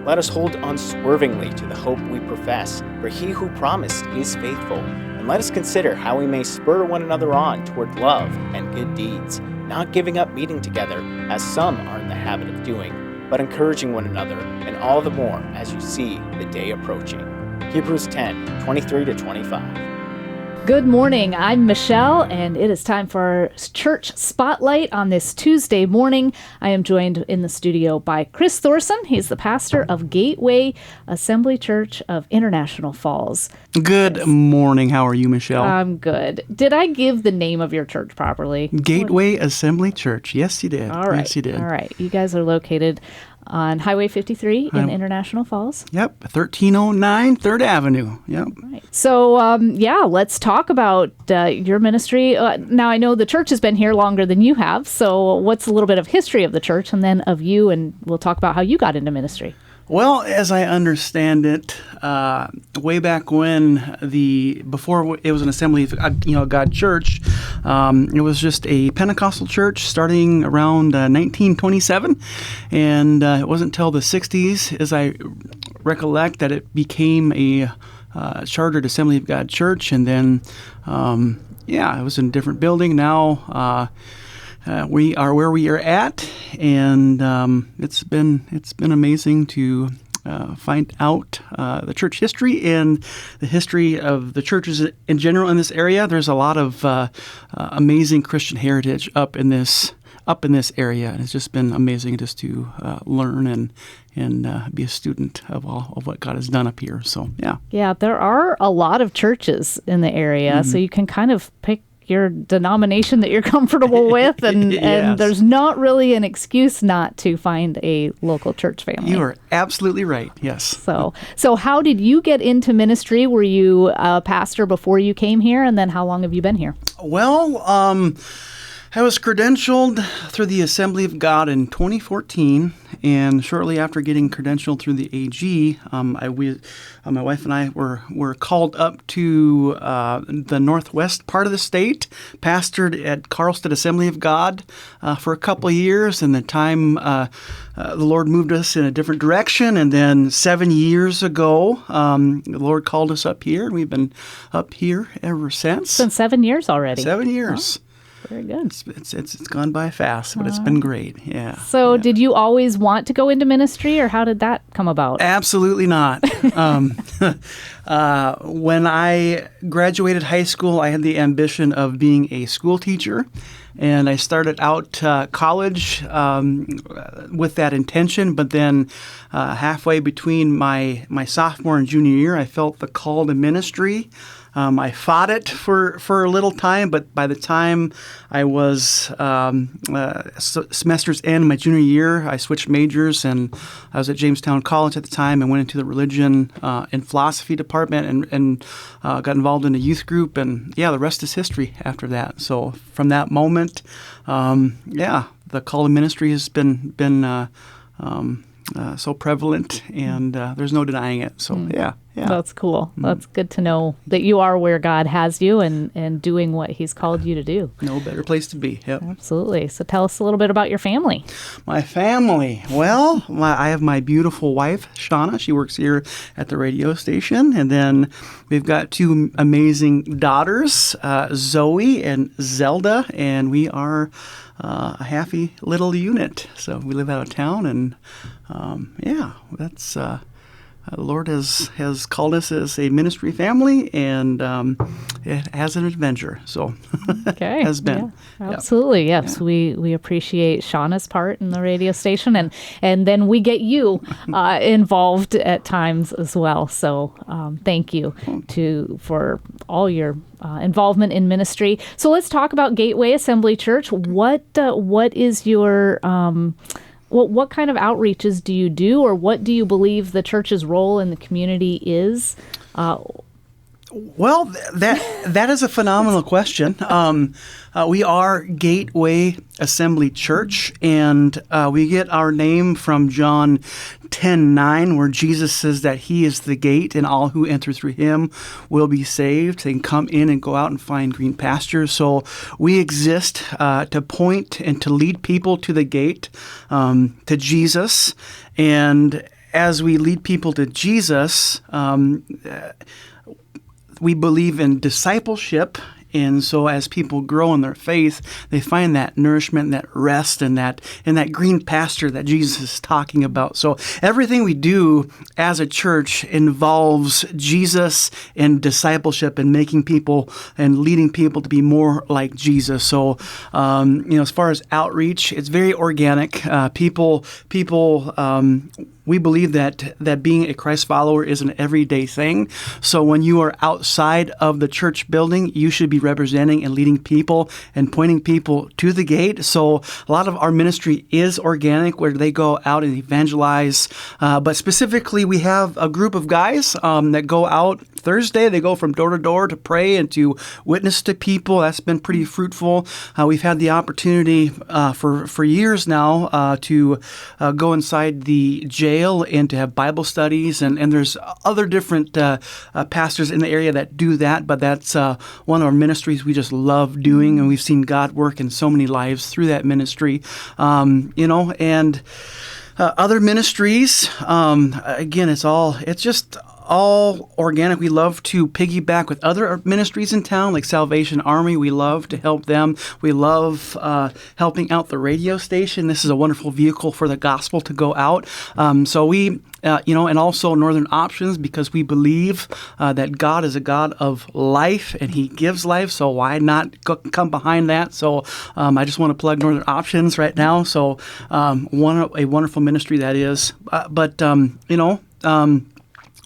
Let us hold unswervingly to the hope we profess, for he who promised is faithful. And let us consider how we may spur one another on toward love and good deeds, not giving up meeting together, as some are in the habit of doing, but encouraging one another, and all the more as you see the day approaching. Hebrews 10:23-25. Good morning, I'm Michelle, and it is time for our church spotlight on this Tuesday morning. I am joined in the studio by Chris Thoresen. He's the pastor of Gateway Assembly Church of International Falls. Good morning. How are you, Michelle? I'm good. Did I give the name of your church properly? Gateway Assembly Church. Yes, you did. All right. Yes, you did. All right. You guys are located on Highway 53 in International Falls. Yep, 1309 3rd Avenue. Yep. Right. So, let's talk about your ministry. Now, I know the church has been here longer than you have, so what's a little bit of history of the church and then of you, and we'll talk about how you got into ministry. Well, as I understand it, way back when before it was an Assembly of God church, it was just a Pentecostal church starting around 1927, and it wasn't until the 60s, as I recollect, that it became a chartered Assembly of God church, and then it was in a different building now. We are where we are at, and it's been amazing to find out the church history and the history of the churches in general in this area. There's a lot of amazing Christian heritage up in this area, and it's just been amazing just to learn and be a student of all of what God has done up here. So yeah, there are a lot of churches in the area, so you can kind of pick your denomination that you're comfortable with, and, yes. And there's not really an excuse not to find a local church family. You are absolutely right, yes. So how did you get into ministry? Were you a pastor before you came here, and then how long have you been here? Well, I was credentialed through the Assembly of God in 2014, and shortly after getting credentialed through the AG, my wife and I were called up to the northwest part of the state, pastored at Carlstead Assembly of God for a couple of years, and the time the Lord moved us in a different direction, and then 7 years ago, the Lord called us up here, and we've been up here ever since. It's been 7 years already. 7 years. Oh. Very good. It's gone by fast, but it's been great. Yeah. So did you always want to go into ministry, or how did that come about? Absolutely not. When I graduated high school, I had the ambition of being a school teacher, and I started out college with that intention. But then halfway between my sophomore and junior year, I felt the call to ministry. I fought it for a little time, but by the time I was semester's end, my junior year, I switched majors, and I was at Jamestown College at the time, and went into the religion and philosophy department, and got involved in a youth group, and the rest is history after that. So from that moment, the call to ministry has been so prevalent, and there's no denying it. So yeah. That's cool. That's good to know that you are where God has you and doing what He's called you to do. No better place to be. Yep. Absolutely. So tell us a little bit about your family. My family. Well, I have my beautiful wife, Shauna. She works here at the radio station. And then we've got two amazing daughters, Zoe and Zelda, and we are a happy little unit. So we live out of town, and that's... the Lord has called us as a ministry family, and it has an adventure. So okay. has been. Yeah, absolutely. Yep. Yes. Yeah. We appreciate Shauna's part in the radio station, and then we get you involved at times as well. So thank you for all your involvement in ministry. So let's talk about Gateway Assembly Church. What is your what kind of outreaches do you do, or what do you believe the church's role in the community is? Well, that is a phenomenal question. We are Gateway Assembly Church, and we get our name from John 10:9, where Jesus says that He is the gate, and all who enter through Him will be saved. They can come in and go out and find green pastures. So we exist to point and to lead people to the gate, to Jesus, and as we lead people to Jesus, we believe in discipleship. And so as people grow in their faith, they find that nourishment, that rest, and that green pasture that Jesus is talking about. So everything we do as a church involves Jesus and discipleship and making people and leading people to be more like Jesus. So, as far as outreach, it's very organic. We believe that being a Christ follower is an everyday thing. So when you are outside of the church building, you should be representing and leading people and pointing people to the gate. So a lot of our ministry is organic, where they go out and evangelize. But specifically, we have a group of guys that go out Thursday. They go from door to door to pray and to witness to people. That's been pretty fruitful. We've had the opportunity for years now to go inside the jail and to have Bible studies, and there's other different pastors in the area that do that, but that's one of our ministries we just love doing, and we've seen God work in so many lives through that ministry, and other ministries, again, it's just all organic. We love to piggyback with other ministries in town, like Salvation Army. We love to help them. We love helping out the radio station. This is a wonderful vehicle for the gospel to go out. So we, and also Northern Options, because we believe that God is a God of life and He gives life. So why not come behind that? So I just want to plug Northern Options right now. So a wonderful ministry that is.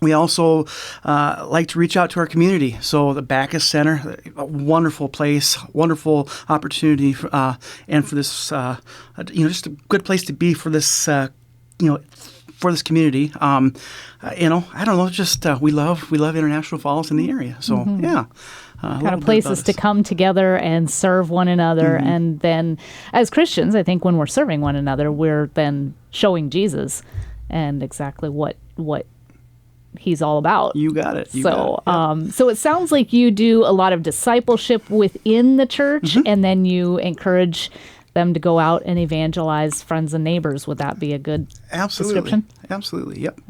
We also like to reach out to our community. So the Bacchus Center, a wonderful place, wonderful opportunity, and for this, just a good place to be for this, for this community. I don't know, just we love International Falls in the area. So yeah. Kind of places to come together and serve one another. And then as Christians, I think when we're serving one another, we're then showing Jesus and exactly what He's all about. You got it. So it sounds like you do a lot of discipleship within the church, and then you encourage them to go out and evangelize friends and neighbors. Would that be a good description? Absolutely. Yep.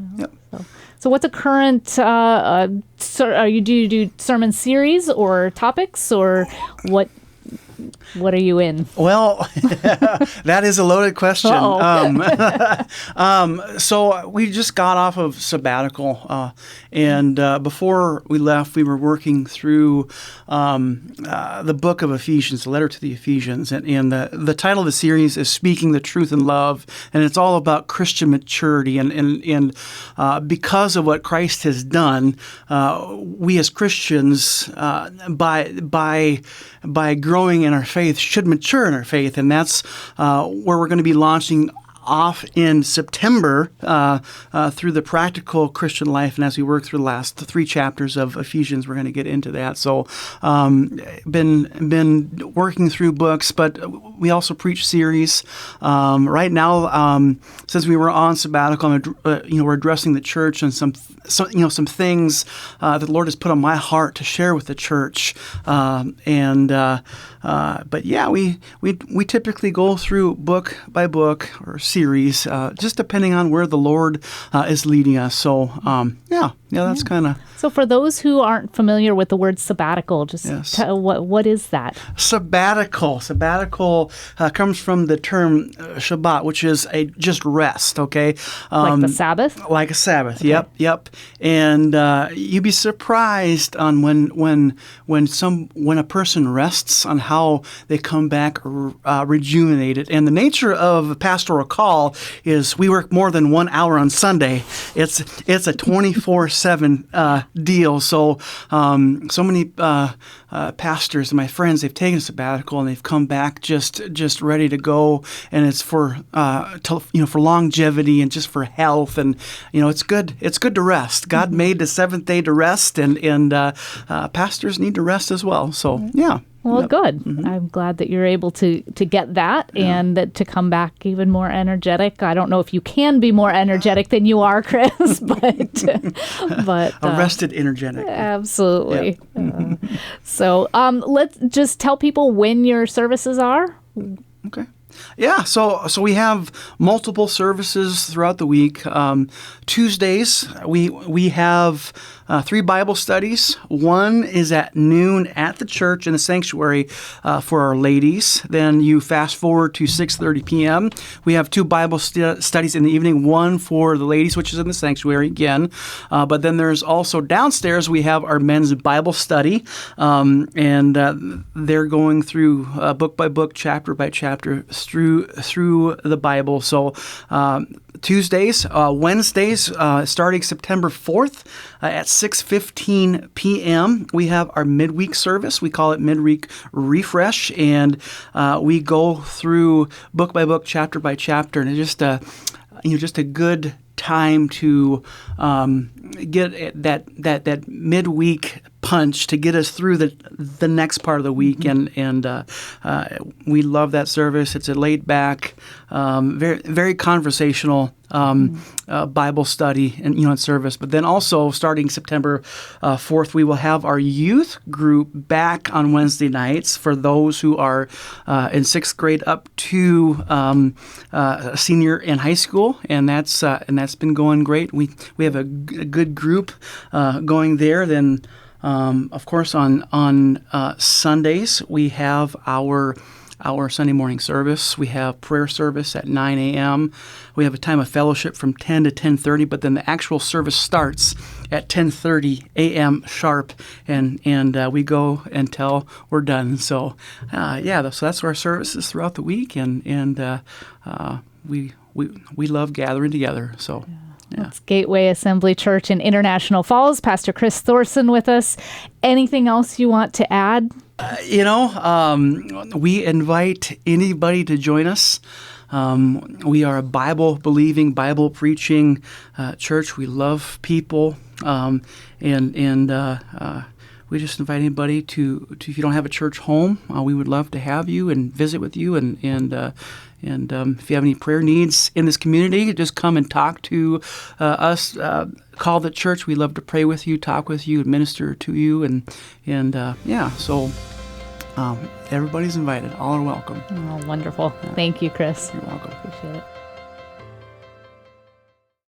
So what's a current, do you do sermon series or topics, or what are you in? Well, that is a loaded question. So we just got off of sabbatical, and before we left, we were working through the book of Ephesians, the letter to the Ephesians, and the title of the series is "Speaking the Truth in Love," and it's all about Christian maturity, and because of what Christ has done, we as Christians, by growing in our faith, should mature in our faith, and that's where we're going to be launching off in September through the practical Christian life. And as we work through the last 3 chapters of Ephesians, we're going to get into that. So been working through books, but we also preach series. Right now, since we were on sabbatical, we're addressing the church and some things that the Lord has put on my heart to share with the church. But yeah, we typically go through book by book or series, just depending on where the Lord is leading us. So that's kind of. So for those who aren't familiar with the word sabbatical, just tell what is that? Sabbatical Comes from the term Shabbat, which is just rest. Okay, like the Sabbath. Like a Sabbath. Okay. Yep. And you'd be surprised on when a person rests on how they come back rejuvenated. And the nature of a pastoral call is we work more than 1 hour on Sunday. It's a 24/7 deal. So many pastors and my friends, they've taken a sabbatical and they've come back just ready to go, and it's for longevity and just for health, and it's good to rest. God made the 7th day to rest, and pastors need to rest as well. So yeah. Well, good. I'm glad that you're able to get that and that to come back even more energetic. I don't know if you can be more energetic than you are, Chris, but arrested energetic. Absolutely. So let's just tell people when your services are. Okay. Yeah, so we have multiple services throughout the week. Tuesdays we have 3 Bible studies. One is at noon at the church in the sanctuary for our ladies. Then you fast forward to 6:30 p.m. We have 2 Bible studies in the evening. One for the ladies, which is in the sanctuary again. But then there's also downstairs we have our men's Bible study, and they're going through book by book, chapter by chapter through the Bible. So Tuesdays, Wednesdays, starting September 4th at 6:15 p.m. we have our midweek service. We call it Midweek Refresh, and we go through book by book, chapter by chapter, and it's just a good time to get that midweek punch to get us through the next part of the week, and we love that service. It's a laid back, very very conversational Bible study and service. But then also starting September 4th, we will have our youth group back on Wednesday nights for those who are in 6th grade up to senior in high school, and that's been going great. We have a good group going there. Then of course on Sundays we have our Sunday morning service. We have prayer service at 9 a.m. We have a time of fellowship from 10 to 10:30, but then the actual service starts at 10:30 a.m. sharp, and we go until we're done. So so that's our services throughout the week, and we love gathering together. So. Yeah. That's Gateway Assembly Church in International Falls. Pastor Chris Thoresen with us. Anything else you want to add? We invite anybody to join us. We are a Bible-believing, Bible-preaching church. We love people, and we just invite anybody to if you don't have a church home, we would love to have you and visit with you, and if you have any prayer needs in this community, just come and talk to us. Call the church. We love to pray with you, talk with you, and minister to you, So everybody's invited. All are welcome. Oh, wonderful. Thank you, Chris. You're welcome. Appreciate it.